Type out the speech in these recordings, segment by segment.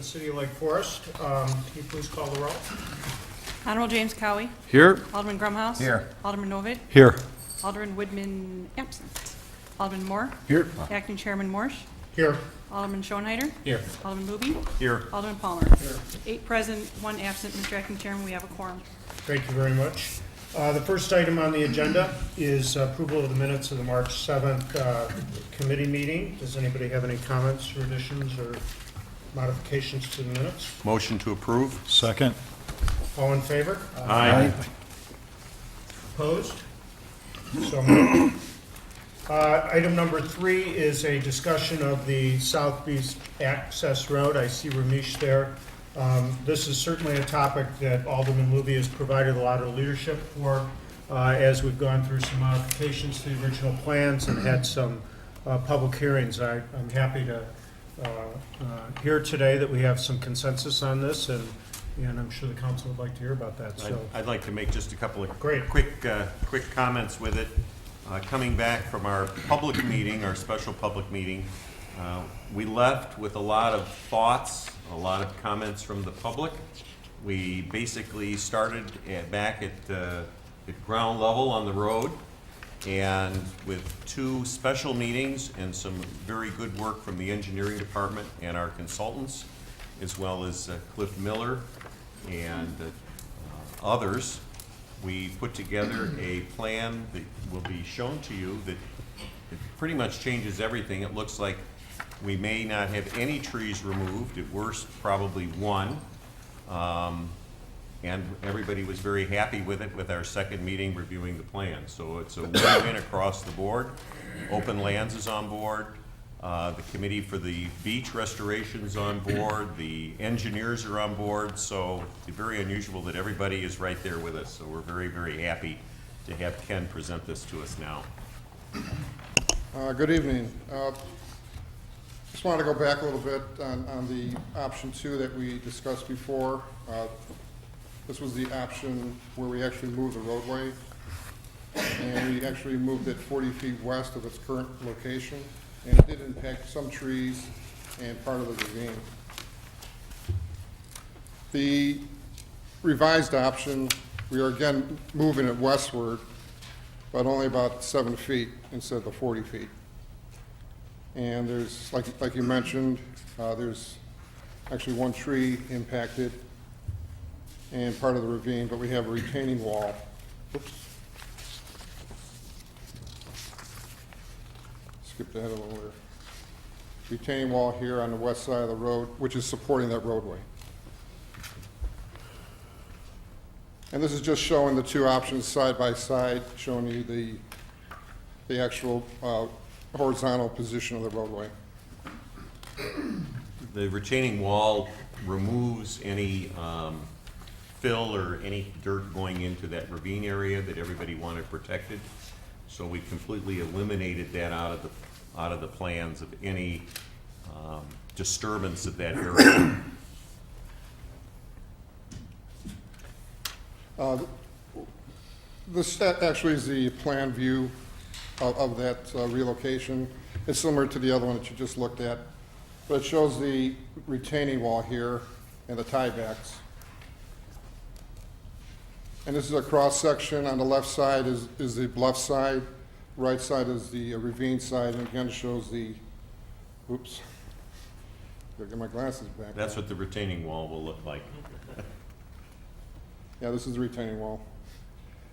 the City of Lake Forest. Can you please call the roll? Honorable James Cowie. Here. Alderman Grumhouse. Here. Alderman Novit. Here. Alderman Woodman absent. Alderman Moore. Here. Acting Chairman Morsch. Here. Alderman Schoenhyder. Here. Alderman Booby. Here. Alderman Palmer. 8 present, 1 absent. Mr. Acting Chairman, we have a quorum. Thank you very much. The first item on the agenda is approval of the minutes of the March 7th committee meeting. Does anybody have any comments or additions or modifications to the minutes? Motion to approve. Second. All in favor? Aye. Opposed? So moved. Item number 3 is a discussion of the Southeast Access Road. I see Ramesh there. This is certainly a topic that Alderman Luby has provided a lot of leadership for as we've gone through some modifications to the original plans and had some public hearings. I'm happy to hear today that we have some consensus on this, and I'm sure the council would like to hear about that. So, I'd like to make just a couple of Great. quick comments with it. Coming back from our public meeting, our special public meeting, we left with a lot of thoughts, a lot of comments from the public. We basically started back at ground level on the road, and with 2 special meetings and some very good work from the engineering department and our consultants, as well as Cliff Miller and others, we put together a plan that will be shown to you that it pretty much changes everything. It looks like we may not have any trees removed, at worst probably 1. And everybody was very happy with it with our second meeting reviewing the plan. So it's a win-win across the board. Open Lands is on board. The committee for the beach restoration is on board. The engineers are on board. So it's very unusual that everybody is right there with us. So we're very, very happy to have Ken present this to us now. Good evening. Just wanted to go back a little bit on the option 2 that we discussed before. This was the option where we actually moved the roadway, and we actually moved it 40 feet west of its current location, and it did impact some trees and part of the ravine. The revised option, we are again moving it westward, but only about 7 feet instead of the 40 feet. And there's, like you mentioned, there's actually 1 tree impacted and part of the ravine, but we have a retaining wall. Oops. Skipped ahead a little there. Retaining wall here on the west side of the road, which is supporting that roadway. And this is just showing the 2 options side by side, showing you the actual horizontal position of the roadway. The retaining wall removes any fill or any dirt going into that ravine area that everybody wanted protected. So we completely eliminated that out of the plans of any disturbance of that area. This actually is the plan view of that relocation. It's similar to the other one that you just looked at, but it shows the retaining wall here and the tiebacks. And this is a cross section. On the left side is the bluff side, right side is the ravine side, and again shows the, oops, gotta get my glasses back. That's what the retaining wall will look like. Yeah, this is the retaining wall.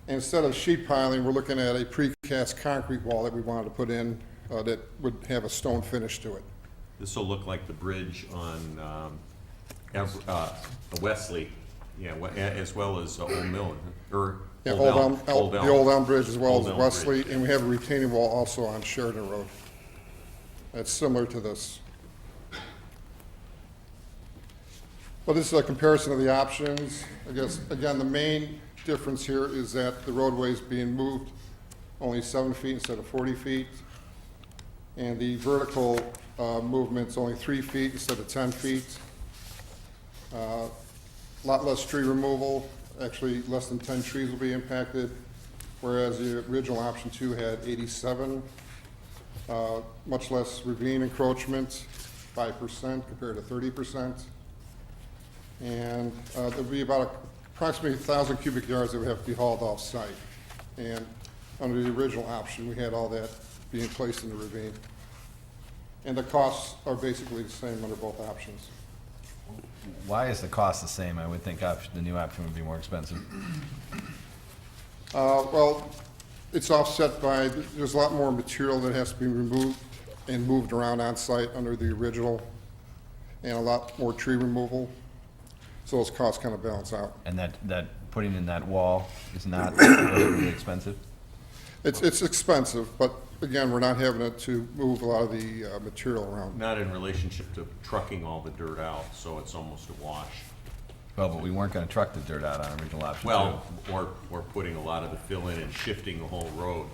And instead of sheet piling, we're looking at a precast concrete wall that we wanted to put in that would have a stone finish to it. This will look like the bridge on Wesley, yeah, as well as Old Mill, or Yeah, Old Elm. the Old Elm Bridge as well Old as Elm Wesley, Bridge. and we have a retaining wall also on Sheridan Road. That's similar to this. Well, this is a comparison of the options. I guess, again, the main difference here is that the roadway is being moved only 7 feet instead of 40 feet. And the vertical movement's only 3 feet instead of 10 feet. A lot less tree removal, actually less than 10 trees will be impacted, whereas the original option 2 had 87. Much less ravine encroachment, 5% compared to 30%. And there'll be about approximately 1,000 cubic yards that would have to be hauled off-site. And under the original option, we had all that being placed in the ravine. And the costs are basically the same under both options. Why is the cost the same? I would think the new option would be more expensive. Well, it's offset by, there's a lot more material that has to be removed and moved around on-site under the original, and a lot more tree removal. So those costs kind of balance out. And that putting in that wall is not really expensive? It's expensive, but again, we're not having to move a lot of the material around. Not in relationship to trucking all the dirt out, so it's almost a wash. Well, but we weren't gonna truck the dirt out on original option two. Well, or putting a lot of the fill in and shifting the whole road.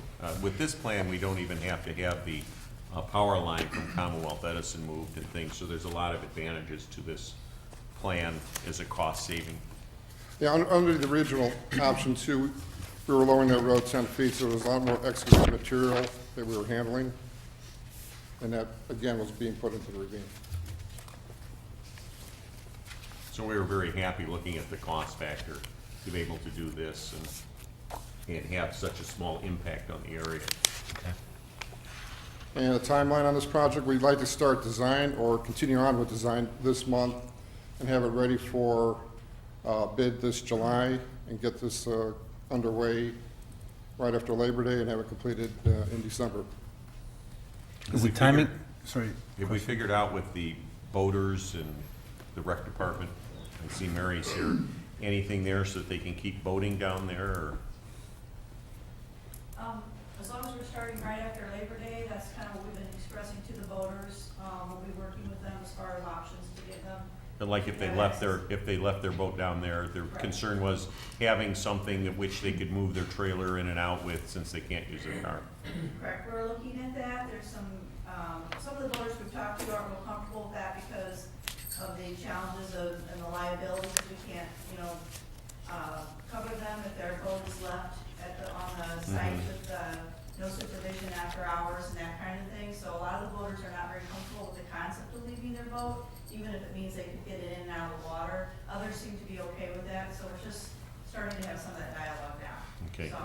With this plan, we don't even have to have the power line from Commonwealth Edison moved and things, so there's a lot of advantages to this plan as a cost saving. Yeah, under the original option two, we were lowering that road 10 feet, so there was a lot more excavated material that we were handling. And that, again, was being put into the ravine. So we were very happy looking at the cost factor to be able to do this and have such a small impact on the area. And the timeline on this project, we'd like to start design or continue on with design this month and have it ready for bid this July and get this underway right after Labor Day and have it completed in December. Is the we timing, figured- sorry, Have we figured out with the boaters and the rec department, I see Mary's here, anything there so that they can keep boating down there, or? As long as we're starting right after Labor Day, that's kind of what we've been expressing to the voters. We'll be working with them as far as options to get them. And like if they left their boat down there, their concern was having something at which they could move their trailer in and out with since they can't use their car. Correct, we're looking at that. There's some of the voters we've talked to aren't real comfortable with that because of the challenges and the liabilities. We can't, cover them if their boat is left on the site with no supervision after hours and that kind of thing. So a lot of the voters are not very comfortable with the concept of leaving their boat, even if it means they could get it in and out of the water. Others seem to be okay with that, so we're just starting to have some of that dialogue now. Okay, So-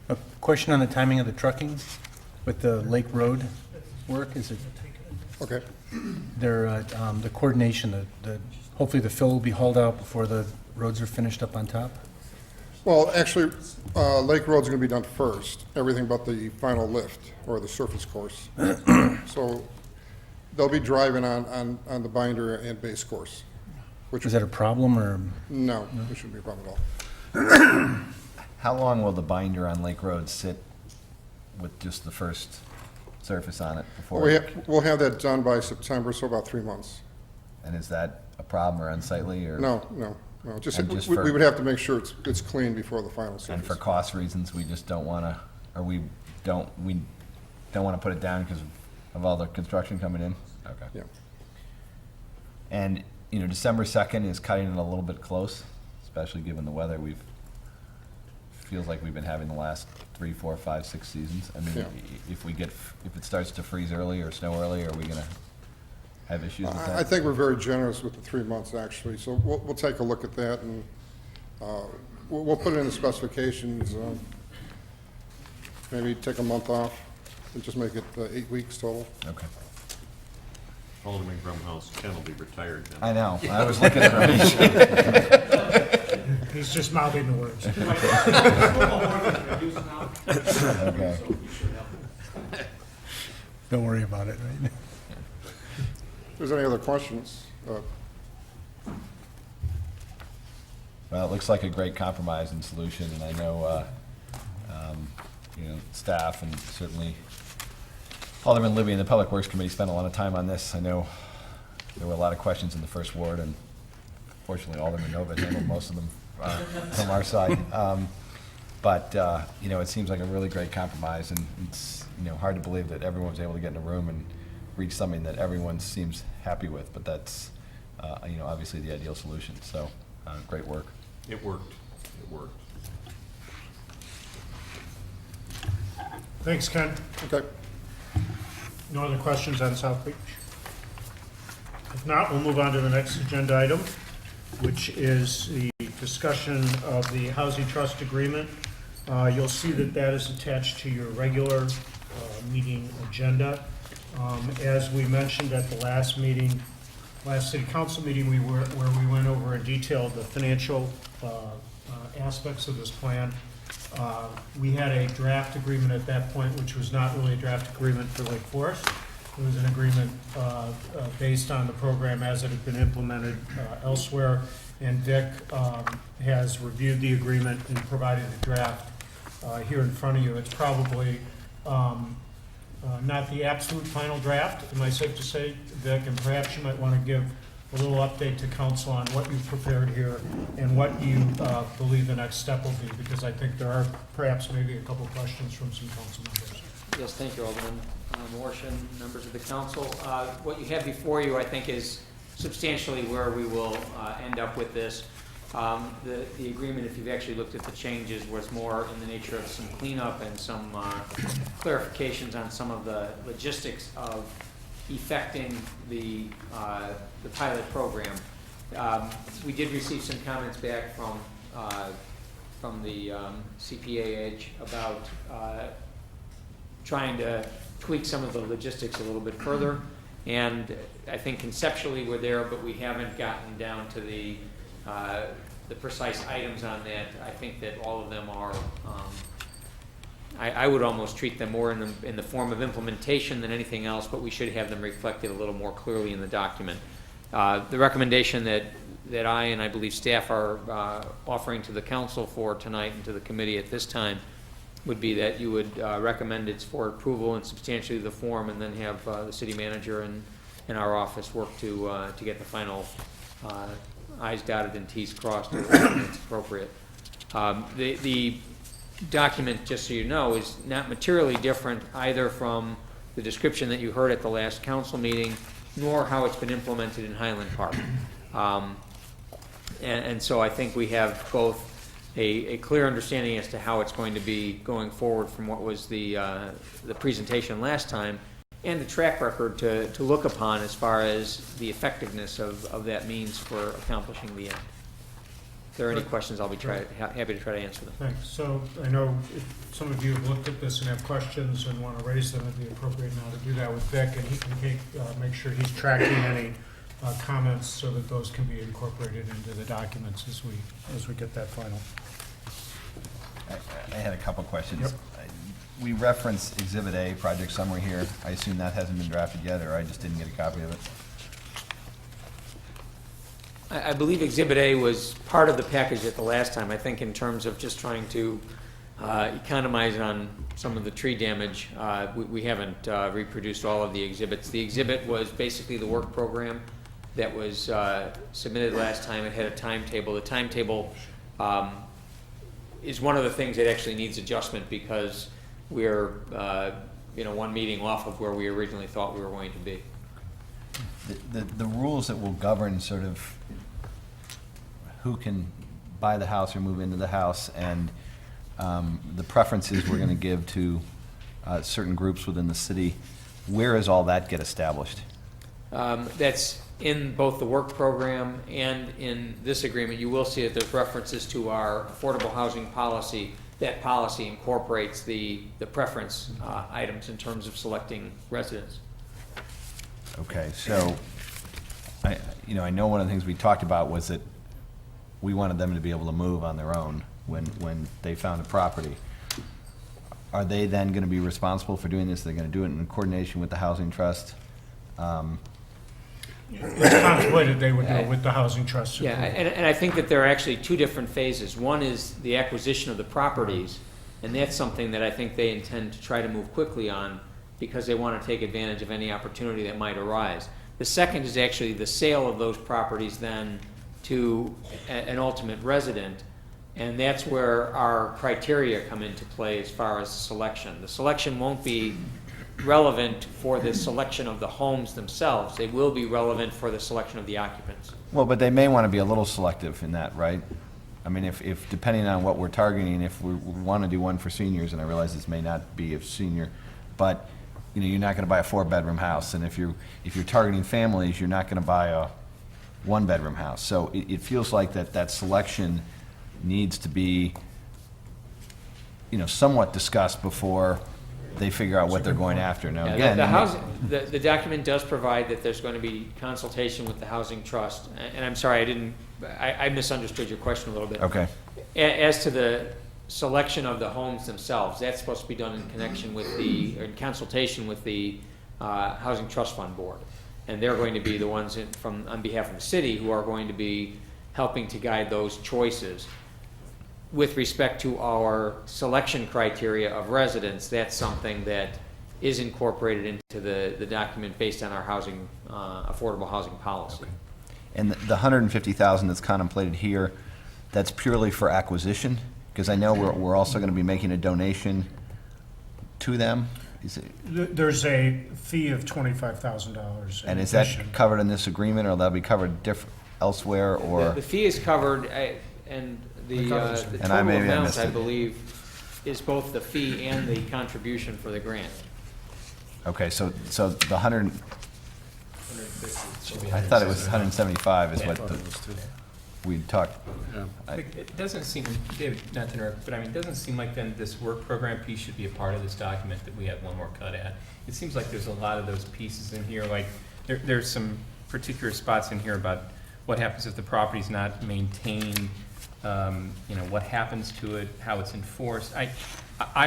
good. a question on the timing of the trucking with the Lake Road work, is it, Okay. the coordination, hopefully the fill will be hauled out before the roads are finished up on top? Well, actually, Lake Road's gonna be done first, everything but the final lift or the surface course. So they'll be driving on the binder and base course, which Is that a problem, or? no, it shouldn't be a problem at all. How long will the binder on Lake Road sit with just the first surface on it before? We'll have that done by September, so about 3 months. And is that a problem or unsightly, or? No, just, And just we for- would have to make sure it's clean before the final And surface. for cost reasons, we just don't wanna, or we don't wanna put it down because of all the construction coming in? Okay. Yeah. And, December 2nd is cutting it a little bit close, especially given the weather feels like we've been having the last 3, 4, 5, 6 seasons. I mean, Yeah. if it starts to freeze early or snow early, are we gonna have issues with that? I think we're very generous with the 3 months, actually, so we'll take a look at that, and we'll put it in the specifications, maybe take a month off, and just make it 8 weeks total. Okay. Alderman Grumhouse, Ken will be retired then. I know, I was looking at Ramesh. He's just mouthing the words. Okay. Don't worry about it, right? If there's any other questions, Well, it looks like a great compromise and solution, and I know, staff and certainly Alderman Libby and the Public Works Committee spent a lot of time on this. I know there were a lot of questions in the first ward, and fortunately Alderman Nova handled most of them from our side. But it seems like a really great compromise, and it's, hard to believe that everyone was able to get in a room and reach something that everyone seems happy with, but that's, obviously the ideal solution. So, great work. It worked. Thanks, Ken. okay. No other questions on South Beach? If not, we'll move on to the next agenda item, which is the discussion of the Housing Trust Agreement. You'll see that that is attached to your regular meeting agenda. As we mentioned at the last meeting, last city council meeting, where we went over in detail the financial aspects of this plan. We had a draft agreement at that point, which was not really a draft agreement for Lake Forest. It was an agreement based on the program as it had been implemented elsewhere. And Vic has reviewed the agreement and provided a draft here in front of you. It's probably not the absolute final draft, am I safe to say, Vic? And perhaps you might want to give a little update to council on what you've prepared here and what you believe the next step will be, because I think there are perhaps maybe a couple questions from some council members. Yes, thank you, Alderman Warsh and members of the council. What you have before you, I think, is substantially where we will end up with this. The agreement, if you've actually looked at the changes, was more in the nature of some cleanup and some clarifications on some of the logistics of effecting the pilot program. We did receive some comments back from the CPAH about trying to tweak some of the logistics a little bit further. And I think conceptually we're there, but we haven't gotten down to the precise items on that. I think that all of them are, I would almost treat them more in the form of implementation than anything else, but we should have them reflected a little more clearly in the document. The recommendation that I and I believe staff are offering to the council for tonight and to the committee at this time would be that you would recommend it's for approval in substantially the form, and then have the city manager and our office work to get the final I's dotted and T's crossed when it's appropriate. The document, just so you know, is not materially different either from the description that you heard at the last council meeting, nor how it's been implemented in Highland Park. And so I think we have both a clear understanding as to how it's going to be going forward from what was the presentation last time, and the track record to look upon as far as the effectiveness of that means for accomplishing the end. If there are any questions, I'll be happy to try to answer them. Thanks. So I know if some of you have looked at this and have questions and want to raise them, it'd be appropriate now to do that with Vic, and he can make sure he's tracking any comments so that those can be incorporated into the documents as we get that final. I had a couple questions. Yep. We referenced Exhibit A, project summary here. I assume that hasn't been drafted yet, or I just didn't get a copy of it. I believe Exhibit A was part of the package at the last time. I think in terms of just trying to economize on some of the tree damage, we haven't reproduced all of the exhibits. The exhibit was basically the work program that was submitted last time. It had a timetable. The timetable is one of the things that actually needs adjustment, because we're one meeting off of where we originally thought we were going to be. The rules that will govern sort of who can buy the house or move into the house, and the preferences we're going to give to certain groups within the city, where does all that get established? That's in both the work program and in this agreement. You will see that there's references to our affordable housing policy. That policy incorporates the preference items in terms of selecting residents. Okay, so I know one of the things we talked about was that we wanted them to be able to move on their own when they found a property. Are they then going to be responsible for doing this? They're going to do it in coordination with the housing trust? It's contemplated they would go with the housing trust. Yeah, and I think that there are actually two different phases. One is the acquisition of the properties, and that's something that I think they intend to try to move quickly on, because they want to take advantage of any opportunity that might arise. The second is actually the sale of those properties then to an ultimate resident, and that's where our criteria come into play as far as selection. The selection won't be relevant for the selection of the homes themselves. They will be relevant for the selection of the occupants. Well, but they may want to be a little selective in that, right? I mean, if depending on what we're targeting, if we want to do one for seniors, and I realize this may not be a senior, but you know, you're not gonna buy a 4-bedroom house, and if you're targeting families, you're not gonna buy a 1-bedroom house. So it feels like that selection needs to be, you know, somewhat discussed before they figure out what they're going after. Now, Yeah, again. the document does provide that there's going to be consultation with the Housing Trust, and I'm sorry, I misunderstood your question a little bit. Okay, As to the selection of the homes themselves, that's supposed to be done in connection with or in consultation with the Housing Trust Fund Board. And they're going to be the ones on behalf of the city who are going to be helping to guide those choices. With respect to our selection criteria of residents, that's something that is incorporated into the document based on our affordable housing policy. and the 150,000 that's contemplated here, that's purely for acquisition? Because I know we're also gonna be making a donation to them. Is it, There's a fee of $25,000. in and is that addition. covered in this agreement, or that'll be covered elsewhere, or? The fee is covered, and the And I total maybe I amount, missed I it. believe, is both the fee and the contribution for the grant. Okay, so the 100, I thought it was 175 is what we talked. It doesn't seem, David, not to interrupt, but I mean, it doesn't seem like then this work program piece should be a part of this document that we have one more cut at. It seems like there's a lot of those pieces in here, like, there's some particular spots in here about what happens if the property's not maintained, you know, what happens to it, how it's enforced. I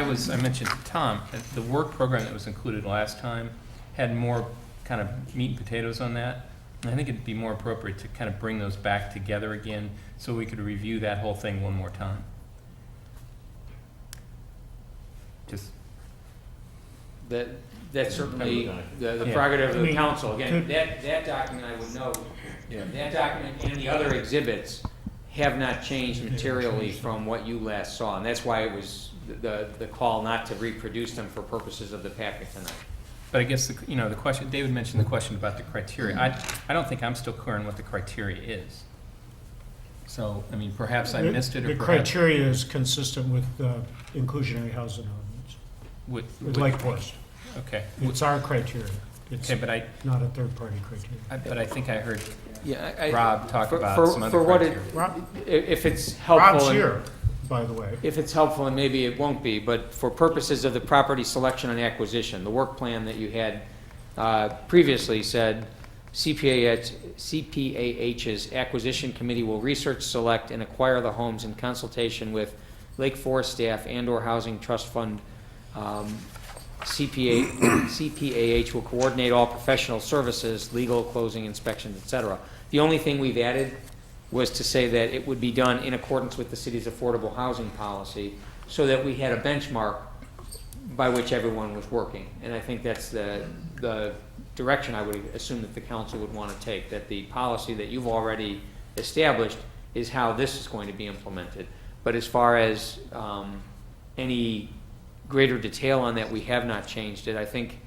mentioned to Tom, the work program that was included last time had more kind of meat and potatoes on that. And I think it'd be more appropriate to kind of bring those back together again so we could review that whole thing one more time. Just, That's certainly the Yeah. prerogative of I the mean, council. Again, could- that document, I would note, that document and the other exhibits have not changed materially from what you last saw. And that's why it was the call not to reproduce them for purposes of the packet tonight. but I guess, you know, the question, David mentioned the question about the criteria. I don't think I'm still clear on what the criteria is. So, I mean, perhaps I missed it, or The perhaps. criteria is consistent with the inclusionary housing ordinance, with Lake Forest. Okay, It's our criteria. It's okay, but not a third-party criteria. but I think I heard Yeah, Rob talk about some other for what criteria. Rob- if it's helpful. Rob's and- here, by the way. If it's helpful, and maybe it won't be, but for purposes of the property selection and acquisition, the work plan that you had previously said, CPAH's acquisition committee will research, select, and acquire the homes in consultation with Lake Forest staff and/or Housing Trust Fund. CPAH will coordinate all professional services, legal, closing, inspections, et cetera. The only thing we've added was to say that it would be done in accordance with the city's affordable housing policy, so that we had a benchmark by which everyone was working. And I think that's the direction I would assume that the council would want to take, that the policy that you've already established is how this is going to be implemented. But as far as any greater detail on that, we have not changed it. I think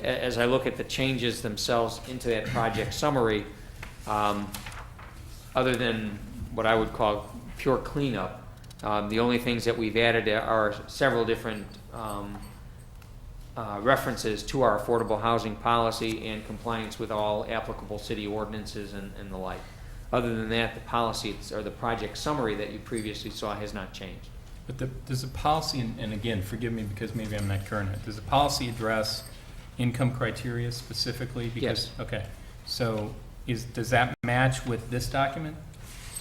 as I look at the changes themselves into that project summary, other than what I would call pure cleanup, the only things that we've added are several different references to our affordable housing policy and compliance with all applicable city ordinances and the like. Other than that, the policy or the project summary that you previously saw has not changed. But does the policy, and again, forgive me because maybe I'm not current on it, does the policy address income criteria specifically? Yes. Okay, so does that match with this document?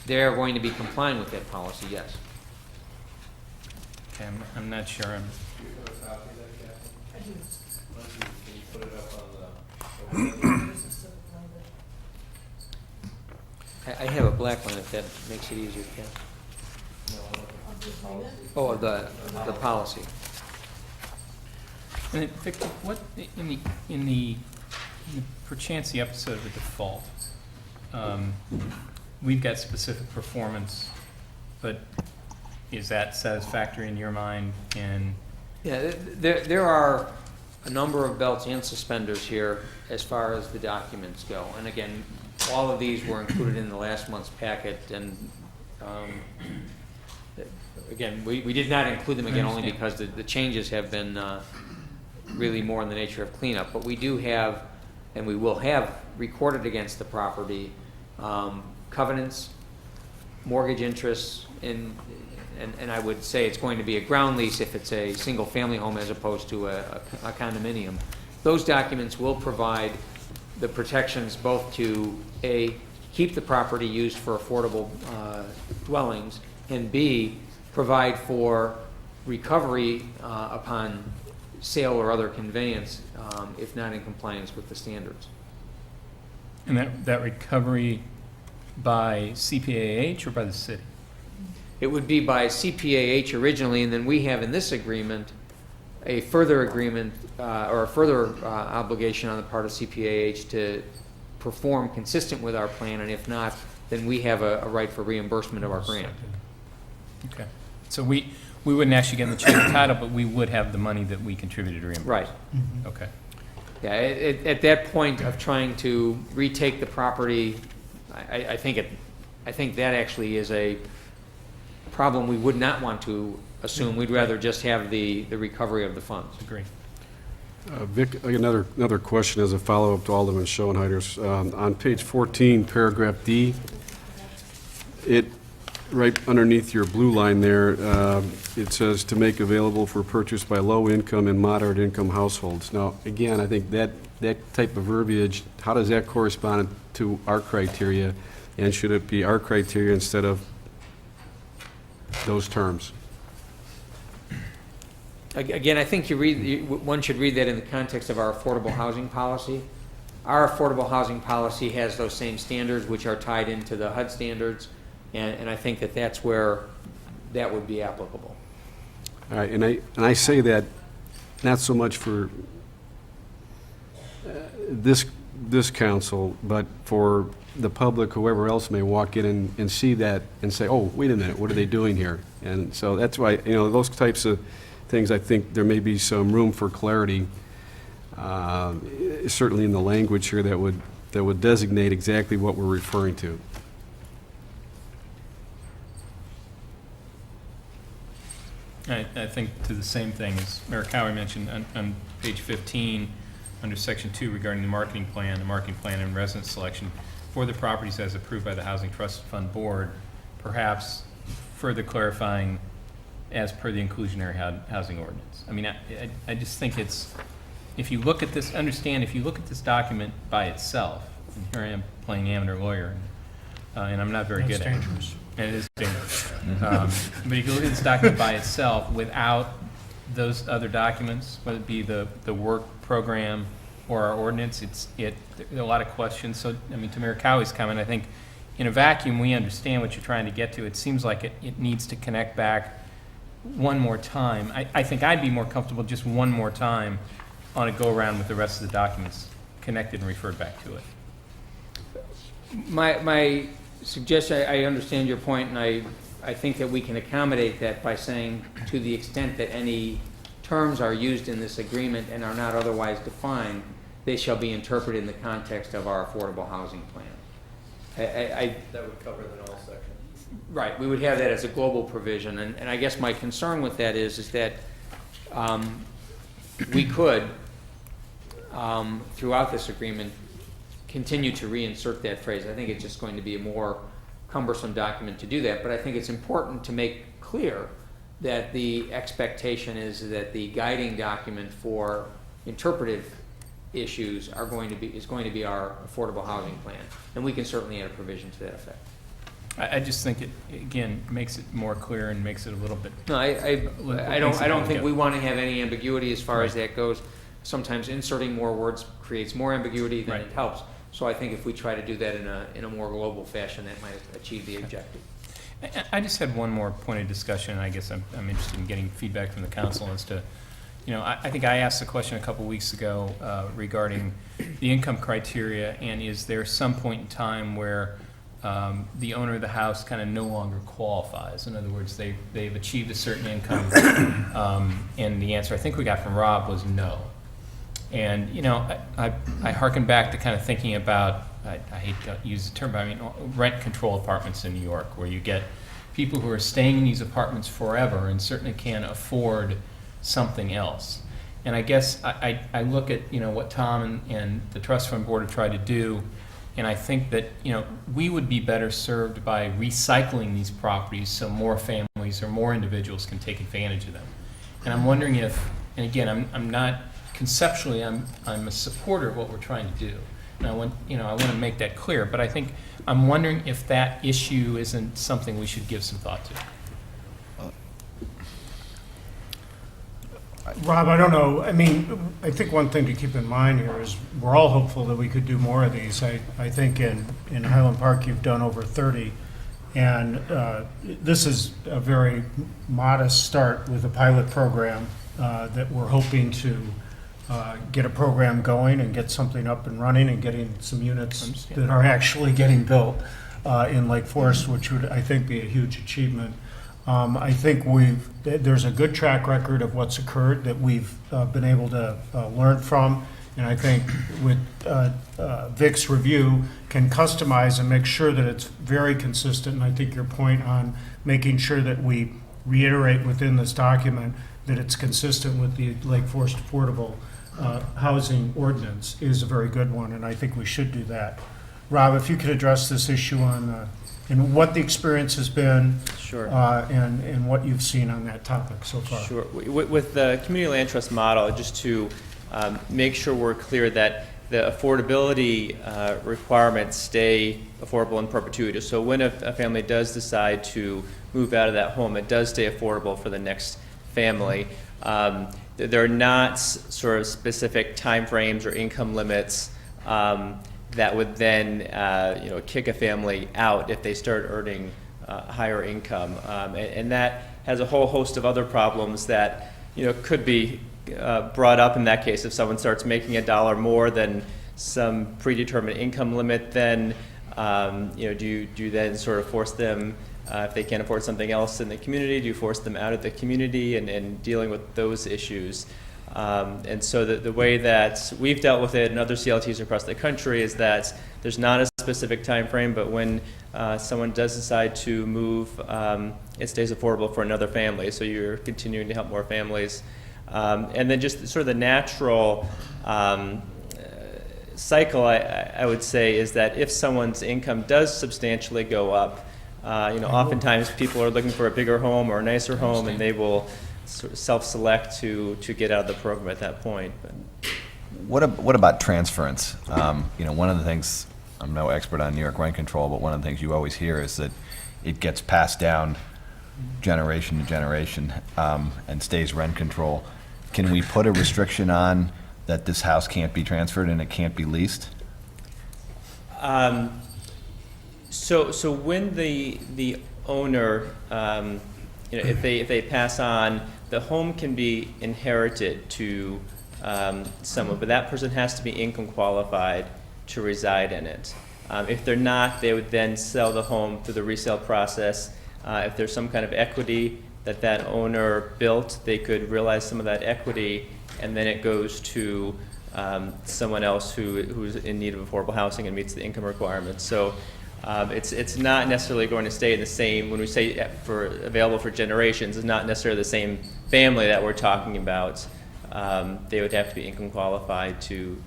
They're going to be complying with that policy, yes. Okay, I'm not sure. I have a black one if that makes it easier, Ken. Oh, the policy. And Victor, what, in the perchance the episode of the default, we've got specific performance, but is that satisfactory in your mind? And Yeah, there are a number of belts and suspenders here as far as the documents go. And again, all of these were included in the last month's packet, and again, we did not include them again only because the changes have been really more in the nature of cleanup. But we do have, and we will have recorded against the property, covenants, mortgage interests, and I would say it's going to be a ground lease if it's a single-family home as opposed to a condominium. Those documents will provide the protections both to, A, keep the property used for affordable dwellings, and B, provide for recovery upon sale or other conveyance if not in compliance with the standards. And that recovery by CPAH or by the city? It would be by CPAH originally, and then we have in this agreement a further agreement or a further obligation on the part of CPAH to perform consistent with our plan, and if not, then we have a right for reimbursement of our grant. Okay. So we wouldn't actually get in the chain of title, but we would have the money that we contributed to reimburse? Right. Okay. Yeah, at that point of trying to retake the property, I think that actually is a problem we would not want to assume. We'd rather just have the recovery of the funds. Agree. Vic, another question as a follow-up to Alderman Schoenheider's. On page 14, paragraph D, right underneath your blue line there, it says to make available for purchase by low-income and moderate-income households. Now, again, I think that type of verbiage, how does that correspond to our criteria? And should it be our criteria instead of those terms? Again, I think one should read that in the context of our affordable housing policy. Our affordable housing policy has those same standards which are tied into the HUD standards, and I think that's where that would be applicable. All right, and I say that not so much for this council, but for the public, whoever else may walk in and see that and say, oh, wait a minute, what are they doing here? And so that's why, those types of things, I think there may be some room for clarity, certainly in the language here that would designate exactly what we're referring to. I think to the same thing as Mayor Cowie mentioned on page 15, under section 2 regarding the marketing plan and resident selection for the properties as approved by the Housing Trust Fund Board, perhaps further clarifying as per the inclusionary housing ordinance. I mean, I just think it's, if you look at this document by itself, and here I am playing amateur lawyer, and I'm not very good at it. And it is dangerous. But if you look at this document by itself without those other documents, whether it be the work program or our ordinance, there are a lot of questions. So, I mean, to Mayor Cowie's comment, I think in a vacuum, we understand what you're trying to get to. It seems like it needs to connect back one more time. I think I'd be more comfortable just one more time on a go-around with the rest of the documents connected and referred back to it. My suggestion, I understand your point, and I think that we can accommodate that by saying to the extent that any terms are used in this agreement and are not otherwise defined, they shall be interpreted in the context of our affordable housing plan. That would cover then all sections. Right, we would have that as a global provision, and I guess my concern with that is that we could, throughout this agreement, continue to reinsert that phrase. I think it's just going to be a more cumbersome document to do that, but I think it's important to make clear that the expectation is that the guiding document for interpretive issues is going to be our affordable housing plan, and we can certainly add a provision to that effect. I just think it, again, makes it more clear and makes it a little bit. No, I don't think we want to have any ambiguity as far as that goes. Sometimes inserting more words creates more ambiguity than it helps. So I think if we try to do that in a more global fashion, that might achieve the objective. I just had one more point of discussion, and I guess I'm interested in getting feedback from the council as to, I think I asked the question a couple weeks ago regarding the income criteria, and is there some point in time where the owner of the house kind of no longer qualifies? In other words, they've achieved a certain income, and the answer I think we got from Rob was no. And, I hearken back to kind of thinking about, I hate to use the term, but I mean rent control apartments in New York, where you get people who are staying in these apartments forever and certainly can't afford something else. And I guess I look at, what Tom and the trust fund board have tried to do, and I think that, we would be better served by recycling these properties so more families or more individuals can take advantage of them. And I'm wondering if, and again, I'm not, conceptually, I'm a supporter of what we're trying to do. And I want to make that clear, but I think, I'm wondering if that issue isn't something we should give some thought to. Rob, I don't know. I mean, I think one thing to keep in mind here is we're all hopeful that we could do more of these. I think in Highland Park, you've done over 30. And this is a very modest start with a pilot program that we're hoping to get a program going and get something up and running and getting some units that are actually getting built in Lake Forest, which would, I think, be a huge achievement. I think there's a good track record of what's occurred that we've been able to learn from. And I think with Vic's review can customize and make sure that it's very consistent. And I think your point on making sure that we reiterate within this document that it's consistent with the Lake Forest Affordable Housing Ordinance is a very good one, and I think we should do that. Rob, if you could address this issue on and what the experience has been. Sure. And what you've seen on that topic so far. Sure. With the community land trust model, just to make sure we're clear that the affordability requirements stay affordable in perpetuity. So when a family does decide to move out of that home, it does stay affordable for the next family. There are not sort of specific timeframes or income limits that would then kick a family out if they start earning higher income, and that has a whole host of other problems that could be brought up in that case. If someone starts making $1 more than some predetermined income limit, then do you then sort of force them, if they can't afford something else in the community, do you force them out of the community and dealing with those issues? And so the way that we've dealt with it and other CLTs across the country is that there's not a specific time frame, but when someone does decide to move, it stays affordable for another family. So you're continuing to help more families. And then just sort of the natural cycle, I would say, is that if someone's income does substantially go up, oftentimes people are looking for a bigger home or a nicer home, and they will sort of self-select to get out of the program at that point. But What about transference? One of the things, I'm no expert on New York rent control, but one of the things you always hear is that it gets passed down generation to generation and stays rent control. Can we put a restriction on that this house can't be transferred and it can't be leased? So when the owner, if they pass on, the home can be inherited to someone, but that person has to be income qualified to reside in it. If they're not, they would then sell the home through the resale process. If there's some kind of equity that owner built, they could realize some of that equity, and then it goes to someone else who's in need of affordable housing and meets the income requirements. So it's not necessarily going to stay in the same, when we say available for generations, it's not necessarily the same family that we're talking about. They would have to be income qualified to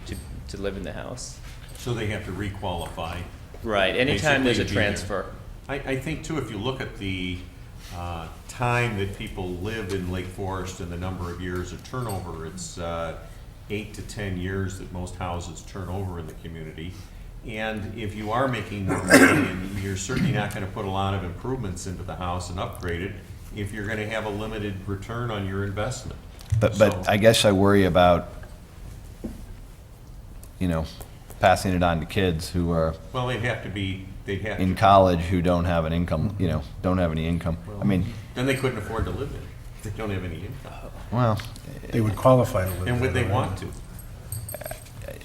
live in the house. So they have to requalify. Right, anytime there's a basically be there. transfer. I think too, if you look at the time that people live in Lake Forest and the number of years of turnover, it's 8 to 10 years that most houses turn over in the community. And if you are making more money, and you're certainly not going to put a lot of improvements into the house and upgrade it if you're going to have a limited return on your investment. But So- I guess I worry about, passing it on to kids who are Well, they'd have in to, college who don't have an income, don't have any income. I mean, then they couldn't afford to live there. They don't have any income. well, They would qualify to live And would they there, right? want to?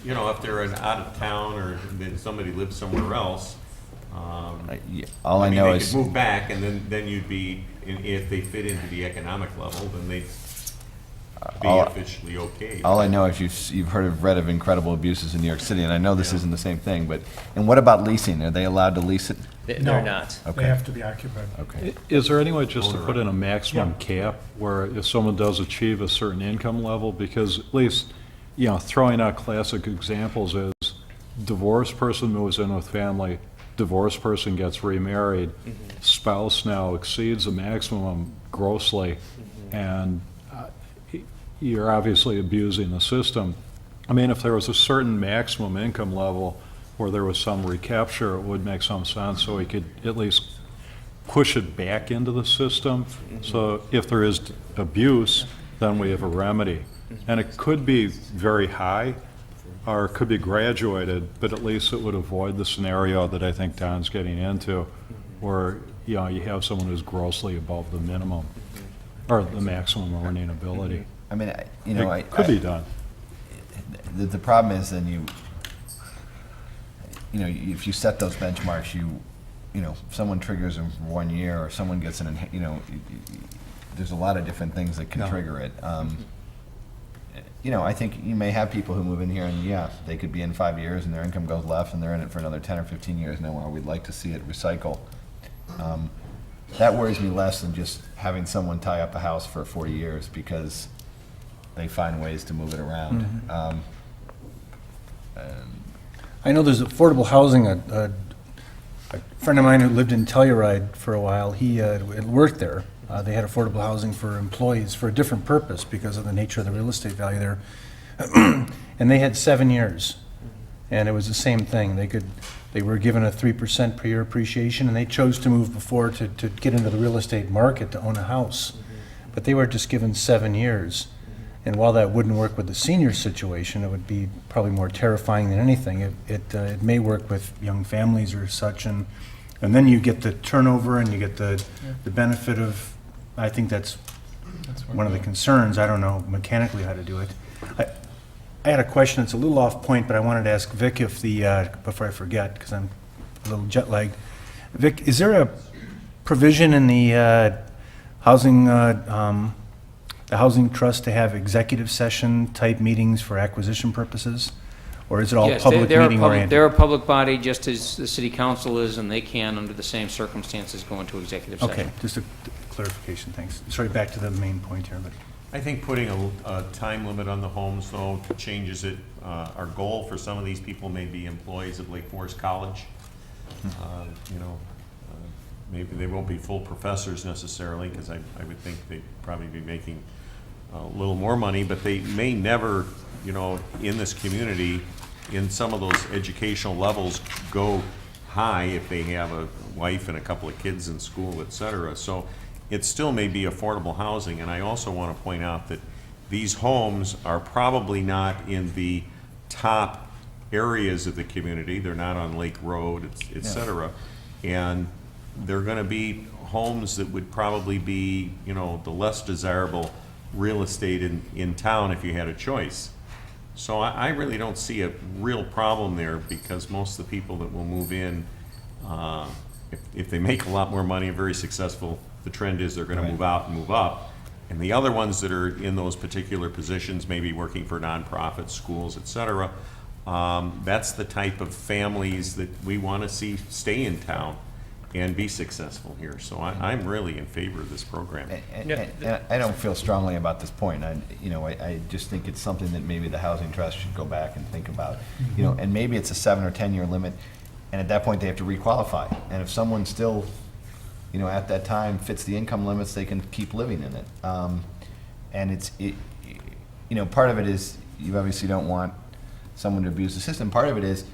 If they're an out of town or that somebody lives somewhere else, all I know they is, could move back, and then you'd be, if they fit into the economic level, then they. be All- officially okay. All I know is you've read of incredible abuses in New York City, and I know this isn't the same thing, but, and what about leasing? Are they allowed to lease it? They're No. not. They Okay. have to be occupied. Okay. Is there any way just to put in a maximum cap where if someone does achieve a certain income level? Because at least, throwing out classic examples is divorced person moves in with family, divorced person gets remarried, spouse now exceeds the maximum grossly, and you're obviously abusing the system. I mean, if there was a certain maximum income level where there was some recapture, it would make some sense, so we could at least push it back into the system. So if there is abuse, then we have a remedy. And it could be very high, or it could be graduated, but at least it would avoid the scenario that I think Don's getting into, where, you have someone who's grossly above the minimum, or the maximum earning ability. I mean, It could be done. The problem is then if you set those benchmarks, if someone triggers them for 1 year, or someone gets there's a lot of different things that can trigger it. I think you may have people who move in here and, they could be in 5 years and their income goes left and they're in it for another 10 or 15 years. Now, we'd like to see it recycle. That worries me less than just having someone tie up a house for 40 years because they find ways to move it around. I know there's affordable housing. A friend of mine who lived in Telluride for a while, he had worked there. They had affordable housing for employees for a different purpose because of the nature of the real estate value there. And they had 7 years. And it was the same thing. They were given a 3% per year appreciation, and they chose to move before to get into the real estate market to own a house. But they were just given 7 years. And while that wouldn't work with the senior situation, it would be probably more terrifying than anything. It may work with young families or such, and then you get the turnover and you get the benefit of, I think that's one of the concerns. I don't know mechanically how to do it. I had a question that's a little off point, but I wanted to ask Vic if before I forget, because I'm a little jet lagged. Vic, is there a provision in the housing trust to have executive session type meetings for acquisition purposes? Or is it all Yes, public they're a meeting oriented? They're a public body, just as the city council is, and they can, under the same circumstances, go into executive session. Okay, just a clarification, thanks. Sorry, back to the main point here, but. I think putting a time limit on the homes, though, changes it. Our goal for some of these people may be employees of Lake Forest College. Maybe they won't be full professors necessarily, because I would think they'd probably be making a little more money, but they may never, in this community, in some of those educational levels, go high if they have a wife and a couple of kids in school, et cetera. So it still may be affordable housing. And I also want to point out that these homes are probably not in the top areas of the community. They're not on Lake Road, et cetera. And they're going to be homes that would probably be, the less desirable real estate in town if you had a choice. So I really don't see a real problem there, because most of the people that will move in, if they make a lot more money and very successful, the trend is they're going to move out and move up. And the other ones that are in those particular positions, maybe working for nonprofits, schools, et cetera, that's the type of families that we want to see stay in town and be successful here. So I'm really in favor of this program. And I don't feel strongly about this point. I just think it's something that maybe the Housing Trust should go back and think about. And maybe it's a 7 or 10 year limit, and at that point they have to requalify. And if someone still, at that time fits the income limits, they can keep living in it. And part of it is you obviously don't want someone to abuse the system. Part of it is,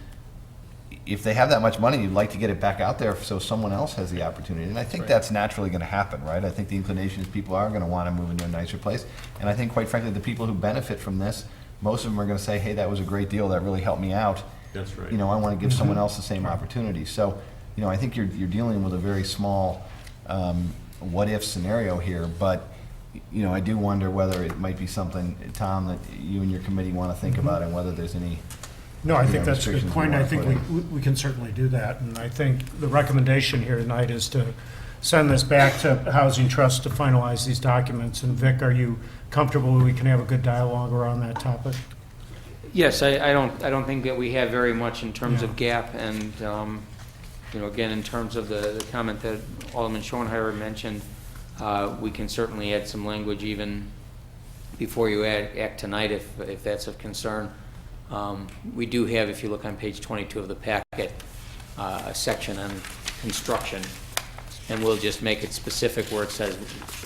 if they have that much money, you'd like to get it back out there so someone else has the opportunity. And I think that's naturally going to happen, right? I think the inclination is people are going to want to move into a nicer place. And I think, quite frankly, the people who benefit from this, most of them are going to say, hey, that was a great deal, that really helped me out. That's right. I want to give someone else the same opportunity. So, I think you're dealing with a very small what-if scenario here. But, I do wonder whether it might be something, Tom, that you and your committee want to think about, and whether there's any. No, I think that's a good restrictions point. we I wanna think put in. we can certainly do that. And I think the recommendation here tonight is to send this back to Housing Trust to finalize these documents. And Vic, are you comfortable we can have a good dialogue around that topic? Yes, I don't think that we have very much in terms of gap, and, you know, again, in terms of the comment that Alderman Schoenheimer mentioned, we can certainly add some language even before you act tonight if that's of concern. We do have, if you look on page 22 of the packet, a section on construction, and we'll just make it specific where it says,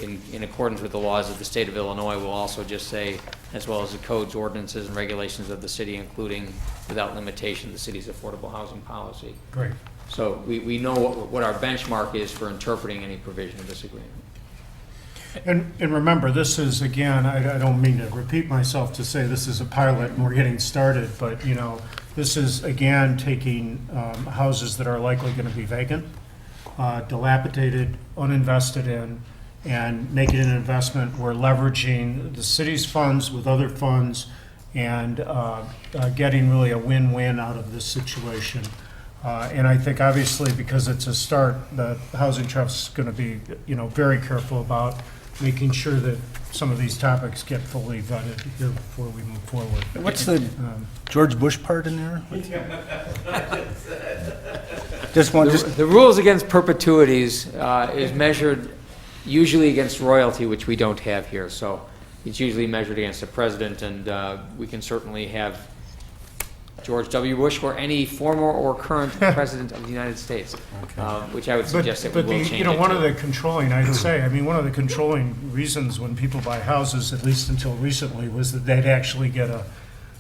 in accordance with the laws of the state of Illinois, we'll also just say, as well as the codes, ordinances, and regulations of the city, including, without limitation, the city's affordable housing policy. Great. So we know what our benchmark is for interpreting any provision of this agreement. And remember, this is, again, I don't mean to repeat myself to say this is a pilot and we're getting started, but, you know, this is, again, taking houses that are likely going to be vacant, dilapidated, uninvested in, and making an investment. We're leveraging the city's funds with other funds and getting really a win-win out of this situation. And I think obviously because it's a start, the Housing Trust is going to be, you know, very careful about making sure that some of these topics get fully vetted here before we move forward. What's the George Bush part in there? Just one, just, The rules against perpetuities is measured usually against royalty, which we don't have here. So it's usually measured against the president, and we can certainly have George W. Bush or any former or current president of the United States, which I would suggest that we will change you know, it one to. of the controlling, I'd say, I mean, one of the controlling reasons when people buy houses, at least until recently, was that they'd actually get a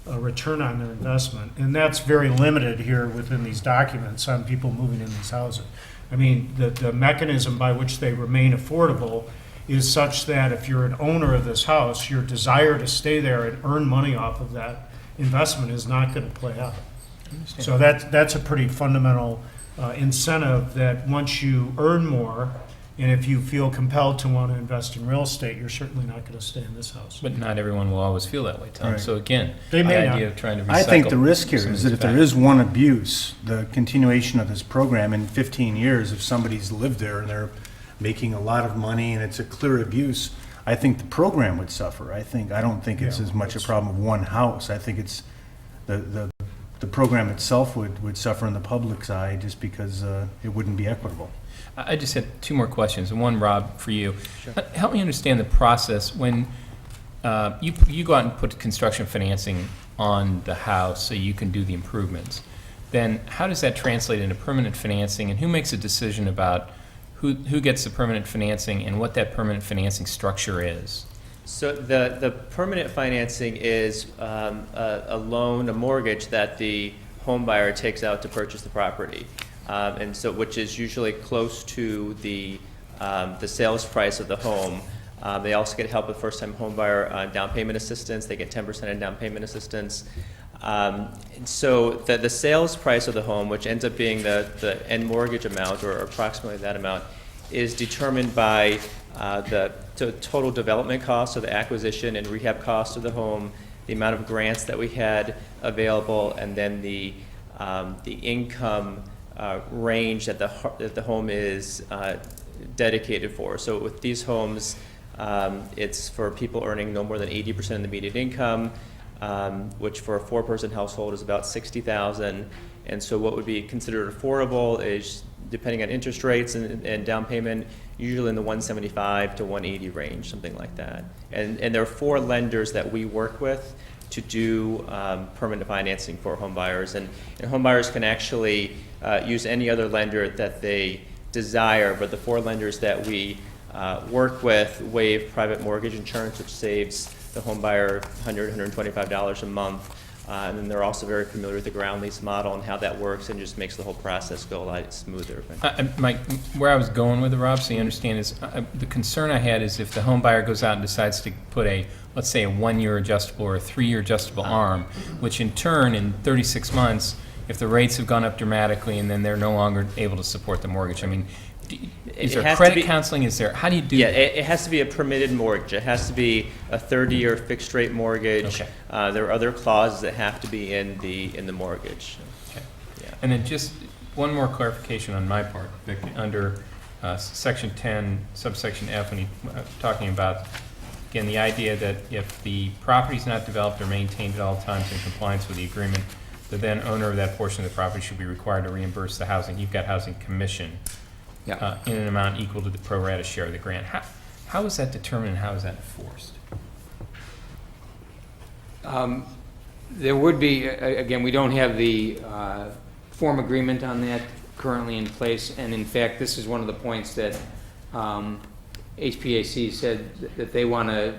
return on their investment. And that's very limited here within these documents on people moving in these houses. I mean, the mechanism by which they remain affordable is such that if you're an owner of this house, your desire to stay there and earn money off of that investment is not going to play out. So that's a pretty fundamental incentive that once you earn more, and if you feel compelled to want to invest in real estate, you're certainly not going to stay in this house. But not everyone will always feel that way, Tom. Right. So again, They may the not. idea of trying to recycle. I think the risk here some of is that these if there back. is one abuse, the continuation of this program in 15 years, if somebody's lived there and they're making a lot of money and it's a clear abuse, I think the program would suffer. I don't think it's Yeah, as much a problem of one house. I think it's the program itself would suffer in the public's eye just because it wouldn't be equitable. I just had two more questions, and one, Rob, for you. Help me understand the process when you go out and put construction financing on the house so you can do the improvements. Then how does that translate into permanent financing, and who makes a decision about who gets the permanent financing and what that permanent financing structure is? So the permanent financing is a loan, a mortgage that the home buyer takes out to purchase the property, and so which is usually close to the sales price of the home. They also get help with first-time home buyer down payment assistance. They get 10% in down payment assistance. And so the sales price of the home, which ends up being the end mortgage amount or approximately that amount, is determined by the total development cost, so the acquisition and rehab cost of the home, the amount of grants that we had available, and then the income range that the home is dedicated for. So with these homes, it's for people earning no more than 80% of the median income, which for a four-person household is about $60,000. And so what would be considered affordable is, depending on interest rates and down payment, usually in the 175 to 180 range, something like that. And there are 4 lenders that we work with to do permanent financing for home buyers. And home buyers can actually use any other lender that they desire, but the 4 lenders that we work with waive private mortgage insurance, which saves the home buyer $100, $125 a month. And then they're also very familiar with the ground lease model and how that works, and just makes the whole process go a lot smoother. Mike, where I was going with it, Rob, so you understand, is the concern I had is if the home buyer goes out and decides to put let's say a 1-year adjustable or a 3-year adjustable arm, which in turn, in 36 months, if the rates have gone up dramatically and then they're no longer able to support the mortgage, I mean, is there credit counseling? How do you do that? Yeah, it has to be a permitted mortgage. It has to be a 30-year fixed rate mortgage. Okay. There are other clauses that have to be in the mortgage. Okay. Yeah. And then just one more clarification on my part, Vic, under Section 10, subsection F, when talking about, again, the idea that if the property is not developed or maintained at all times in compliance with the agreement, the then owner of that portion of the property should be required to reimburse the housing. You've got housing commission in an amount equal to the pro rata share of the grant. How is that determined and how is that enforced? There would be, again, we don't have the form agreement on that currently in place, and in fact, this is one of the points that HPAC said that they want to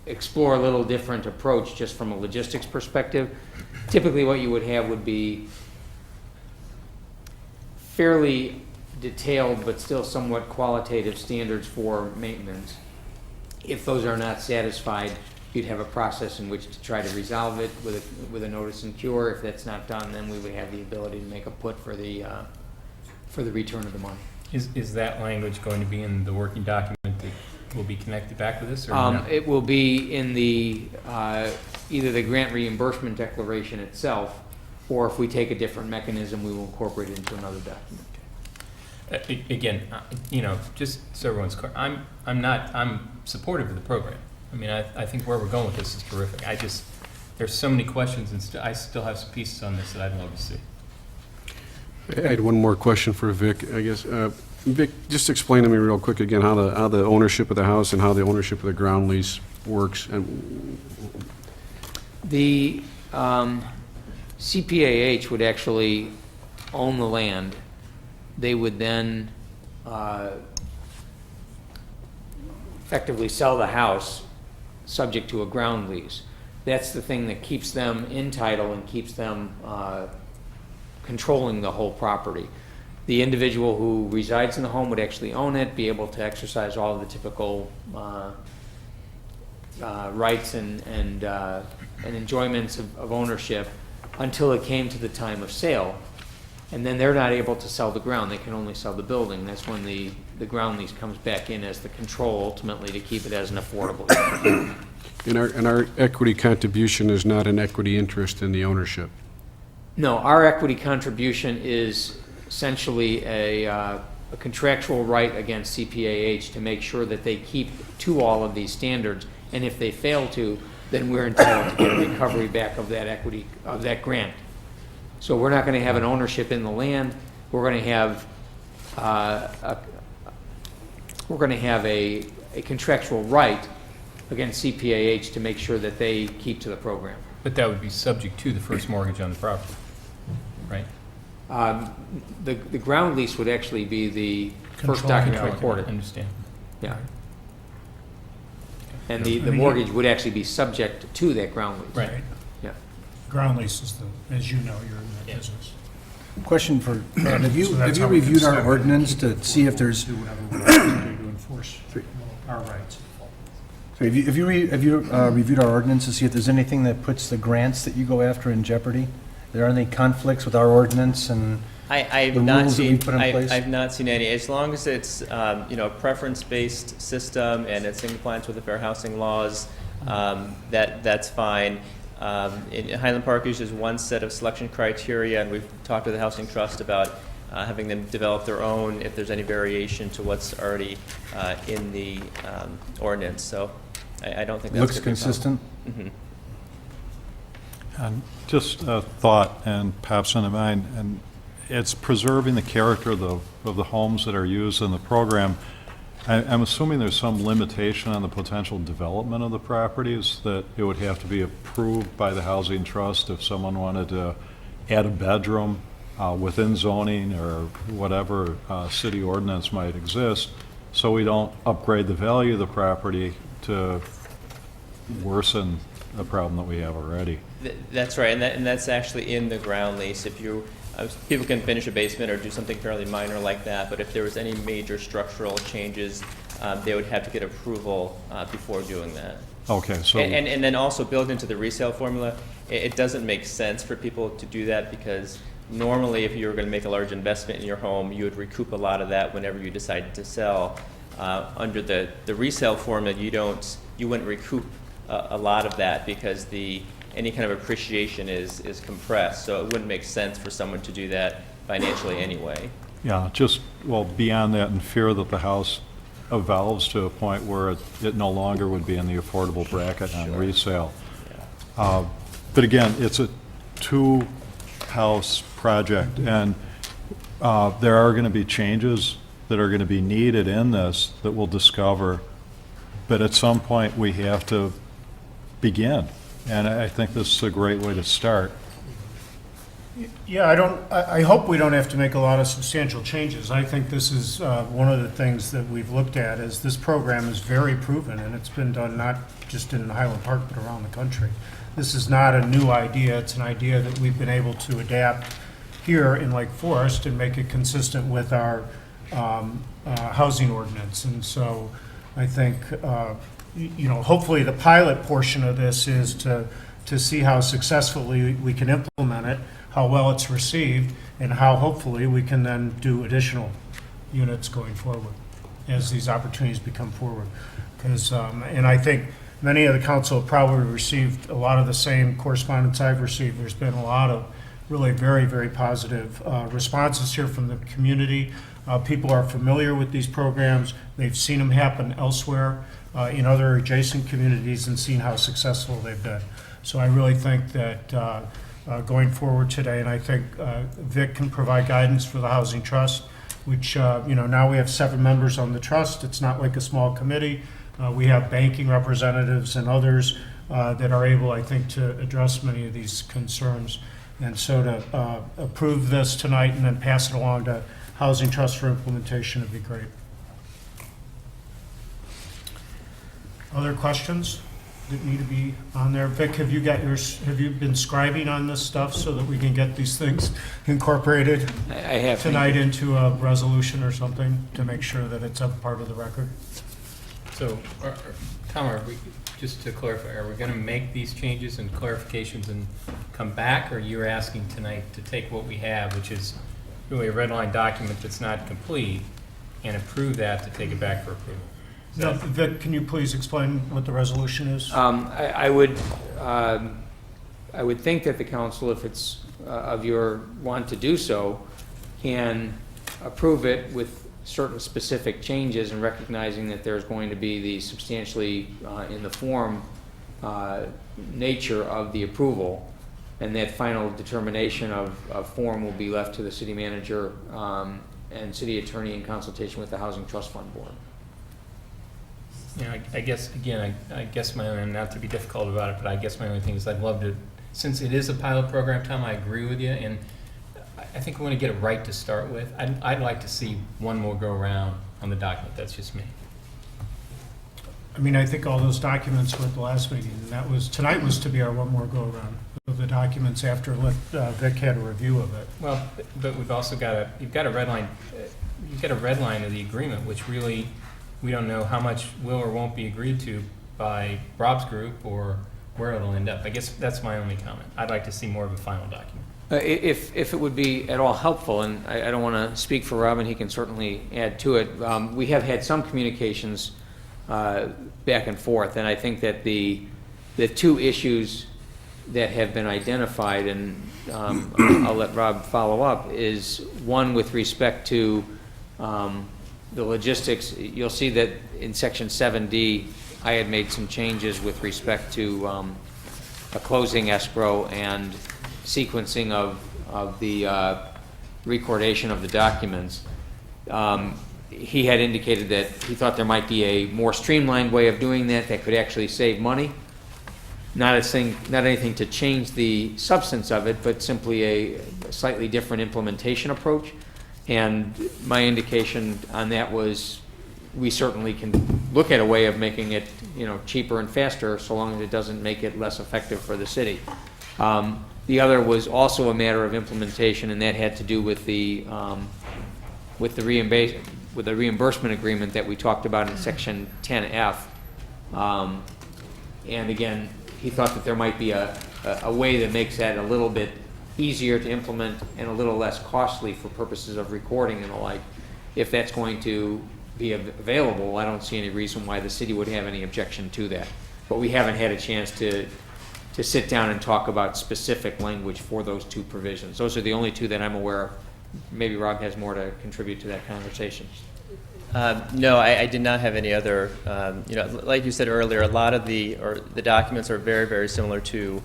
explore a little different approach just from a logistics perspective. Typically, what you would have would be fairly detailed but still somewhat qualitative standards for maintenance. If those are not satisfied, you'd have a process in which to try to resolve it with a notice and cure. If that's not done, then we would have the ability to make a put for the return of the money. Is that language going to be in the working document that will be connected back with this, or no? It will be in the either the grant reimbursement declaration itself, or if we take a different mechanism, we will incorporate it into another document. Again, just so everyone's clear, I'm supportive of the program. I mean, I think where we're going with this is terrific. There's so many questions, and I still have some pieces on this that I'd love to see. I had one more question for Vic, I guess. Vic, just explain to me real quick again how the ownership of the house and how the ownership of the ground lease works. And The CPAH would actually own the land. They would then effectively sell the house subject to a ground lease. That's the thing that keeps them in title and keeps them controlling the whole property. The individual who resides in the home would actually own it, be able to exercise all of the typical rights and enjoyments of ownership until it came to the time of sale. And then they're not able to sell the ground, they can only sell the building. That's when the ground lease comes back in as the control ultimately to keep it as an affordable use. And our equity contribution is not an equity interest in the ownership. No, our equity contribution is essentially a contractual right against CPAH to make sure that they keep to all of these standards. And if they fail to, then we're entitled to get a recovery back of that equity, of that grant. So we're not going to have an ownership in the land. We're going to have a contractual right against CPAH to make sure that they keep to the program. But that would be subject to the first mortgage on the property, right? The ground lease would actually be the first document recorded. Understand. Yeah. And the mortgage would actually be subject to that ground lease. Right. Yeah. Ground lease is as you know, you're in that business. Question for Ed. Have you So that's how we reviewed can our say- ordinance to see if there's, Do whatever we have to do to enforce our rights. so have you reviewed our ordinance to see if there's anything that puts the grants that you go after in jeopardy? There are any conflicts with our ordinance and I've the not rules that we seen, put in place? I've not seen any. As long as it's, a preference-based system and it's in compliance with the fair housing laws, that's fine. In Highland Park uses one set of selection criteria, and we've talked to the Housing Trust about having them develop their own if there's any variation to what's already in the ordinance. So I don't think that's Looks gonna be a problem. consistent? Mhm. And just a thought, and pops into mind, and it's preserving the character of the homes that are used in the program. I'm assuming there's some limitation on the potential development of the properties, that it would have to be approved by the Housing Trust if someone wanted to add a bedroom within zoning or whatever city ordinance might exist, so we don't upgrade the value of the property to worsen the problem that we have already. That's right, and that's actually in the ground lease. If you, people can finish a basement or do something fairly minor like that, but if there was any major structural changes, they would have to get approval before doing that. Okay, so. And then also built into the resale formula, it doesn't make sense for people to do that because normally if you were going to make a large investment in your home, you would recoup a lot of that whenever you decided to sell. Under the resale formula, you wouldn't recoup a lot of that because any kind of appreciation is compressed, so it wouldn't make sense for someone to do that financially anyway. Yeah, just, well, beyond that, in fear that the house evolves to a point where it no longer would be in the affordable bracket on resale. But again, it's a two-house project, and there are going to be changes that are going to be needed in this that we'll discover, but at some point, we have to begin, and I think this is a great way to start. Yeah, I hope we don't have to make a lot of substantial changes. I think this is one of the things that we've looked at, is this program is very proven, and it's been done not just in Highland Park, but around the country. This is not a new idea. It's an idea that we've been able to adapt here in Lake Forest and make it consistent with our housing ordinance. And so I think, hopefully the pilot portion of this is to see how successfully we can implement it, how well it's received, and how hopefully we can then do additional units going forward as these opportunities become forward. Because, and I think many of the council have probably received a lot of the same correspondence I've received. There's been a lot of really very, very positive responses here from the community. People are familiar with these programs. They've seen them happen elsewhere in other adjacent communities and seen how successful they've been. So I really think that going forward today, and I think Vic can provide guidance for the Housing Trust, which, now we have 7 members on the trust. It's not like a small committee. We have banking representatives and others that are able, I think, to address many of these concerns. And so to approve this tonight and then pass it along to Housing Trust for implementation would be great. Other questions that need to be on there? Vic, have you been scribing on this stuff so that we can get these things incorporated I have. tonight into a resolution or something to make sure that it's a part of the record? So, Tom, just to clarify, are we going to make these changes and clarifications and come back, or you're asking tonight to take what we have, which is really a red line document that's not complete, and approve that to take it back for approval? No, Vic, can you please explain what the resolution is? I would think that the council, if it's of your want to do so, can approve it with certain specific changes and recognizing that there's going to be the substantially in the form nature of the approval, and that final determination of form will be left to the city manager and city attorney in consultation with the Housing Trust Fund Board. You know, I guess, again, I guess my only, not to be difficult about it, but I guess my only thing is I'd love to, since it is a pilot program, Tom, I agree with you, and I think we want to get it right to start with. I'd like to see one more go around on the document. That's just me. I mean, I think all those documents were at the last meeting, and that was, tonight was to be our one more go around of the documents after Vic had a review of it. Well, but we've also got you've got a red line of the agreement, which really, we don't know how much will or won't be agreed to by Rob's group or where it'll end up. I guess that's my only comment. I'd like to see more of a final document. If it would be at all helpful, and I don't want to speak for Rob, and he can certainly add to it, we have had some communications back and forth, and I think that the 2 issues that have been identified, and I'll let Rob follow up, is one with respect to the logistics. You'll see that in section 7D, I had made some changes with respect to a closing escrow and sequencing of the recordation of the documents. He had indicated that he thought there might be a more streamlined way of doing that could actually save money. Not anything to change the substance of it, but simply a slightly different implementation approach. And my indication on that was we certainly can look at a way of making it, cheaper and faster, so long as it doesn't make it less effective for the city. The other was also a matter of implementation, and that had to do with the reimbursement agreement that we talked about in section 10F. And again, he thought that there might be a way that makes that a little bit easier to implement and a little less costly for purposes of recording and the like. If that's going to be available, I don't see any reason why the city would have any objection to that. But we haven't had a chance to sit down and talk about specific language for those 2 provisions. Those are the only 2 that I'm aware of maybe Rob has more to contribute to that conversation. No, I did not have any other, like you said earlier, a lot of the documents are very, very similar to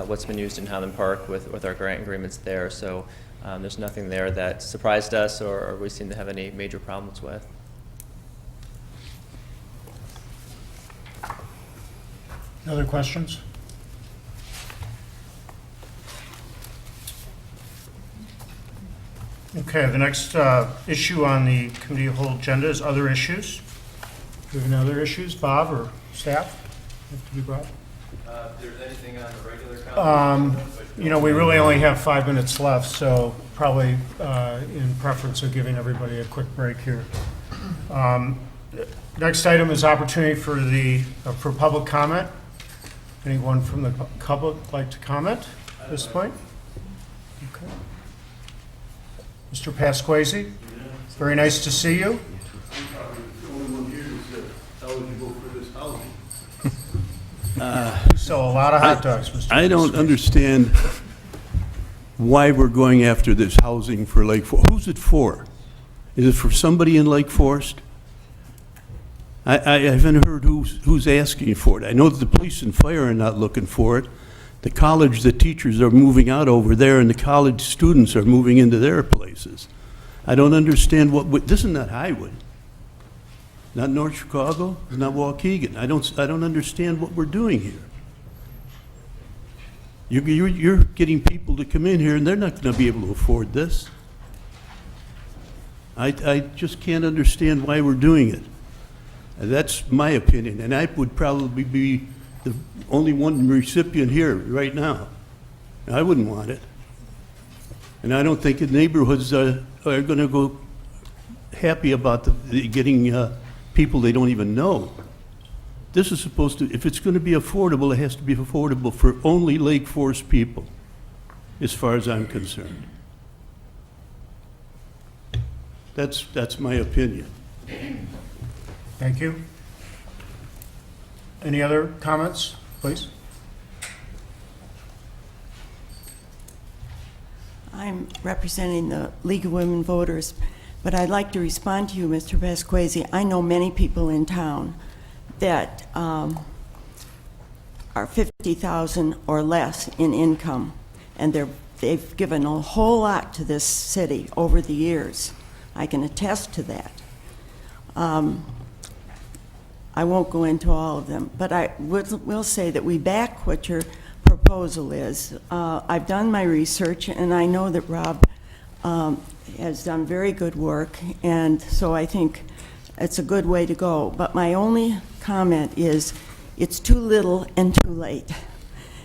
what's been used in Highland Park with our grant agreements there. So there's nothing there that surprised us or we seem to have any major problems with. Other questions? Okay, the next issue on the committee of whole agenda is other issues. Do we have any other issues, Bob or staff? Have to be brought? If there's anything on the regular We really only have 5 minutes left, so probably in preference of giving everybody a quick break here. Next item is opportunity for public comment. Anyone from the public like to comment at this point? Okay. Mr. Pasquesi, very nice to see you. You sell a lot of hot dogs, Mr. I don't Pasquesi. understand why we're going after this housing for Lake Forest. Who's it for? Is it for somebody in Lake Forest? I haven't heard who's asking for it. I know that the police and fire are not looking for it. The college, the teachers are moving out over there, and the college students are moving into their places. I don't understand this is not Highwood, not North Chicago, it's not Waukegan. I don't understand what we're doing here. You're getting people to come in here, and they're not going to be able to afford this. I just can't understand why we're doing it. That's my opinion, and I would probably be the only one recipient here right now. I wouldn't want it. And I don't think the neighborhoods are going to go happy about getting people they don't even know. This is supposed to, if it's going to be affordable, it has to be affordable for only Lake Forest people, as far as I'm concerned. That's my opinion. Thank you. Any other comments, please? I'm representing the League of Women Voters, but I'd like to respond to you, Mr. Pasquesi. I know many people in town that are 50,000 or less in income, and they've given a whole lot to this city over the years. I can attest to that. I won't go into all of them, but I will say that we back what your proposal is. I've done my research, and I know that Rob has done very good work, and so I think it's a good way to go. But my only comment is it's too little and too late.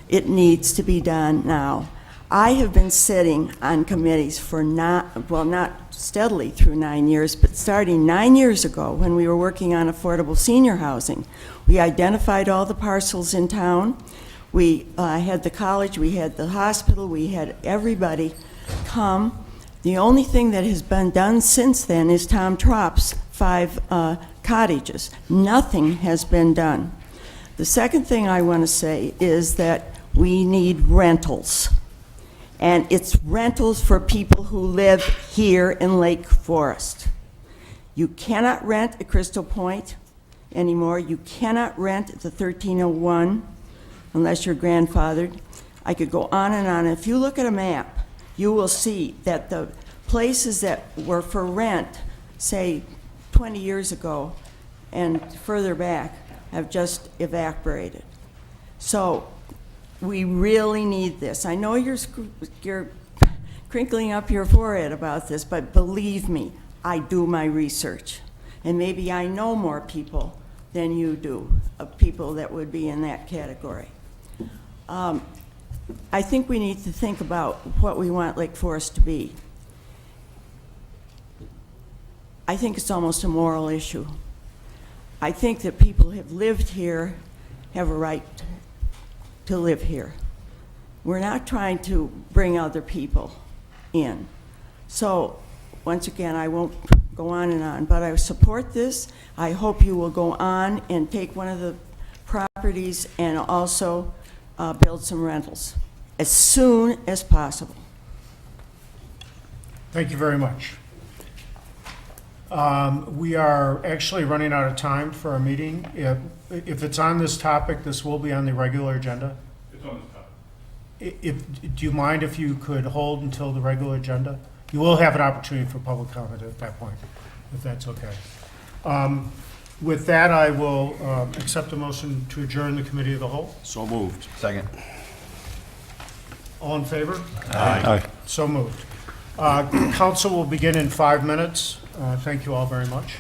It needs to be done now. I have been sitting on committees for not steadily through 9 years, but starting 9 years ago when we were working on affordable senior housing. We identified all the parcels in town. We had the college, we had the hospital, we had everybody come. The only thing that has been done since then is Tom Tropp's 5 cottages. Nothing has been done. The second thing I want to say is that we need rentals. And it's rentals for people who live here in Lake Forest. You cannot rent at Crystal Point anymore. You cannot rent at the 1301 unless you're grandfathered. I could go on and on. If you look at a map, you will see that the places that were for rent, say 20 years ago and further back, have just evaporated. So we really need this. I know you're crinkling up your forehead about this, but believe me, I do my research. And maybe I know more people than you do, of people that would be in that category. I think we need to think about what we want Lake Forest to be. I think it's almost a moral issue. I think that people who have lived here have a right to live here. We're not trying to bring other people in. So, once again, I won't go on and on, but I support this. I hope you will go on and take one of the properties and also build some rentals as soon as possible. Thank you very much. We are actually running out of time for our meeting. If it's on this topic, this will be on the regular agenda. It's on this topic. Do you mind if you could hold until the regular agenda? You will have an opportunity for public comment at that point, if that's okay. With that, I will accept a motion to adjourn the committee of the whole. So moved. Second. All in favor? Aye. So moved. Council will begin in 5 minutes. Thank you all very much.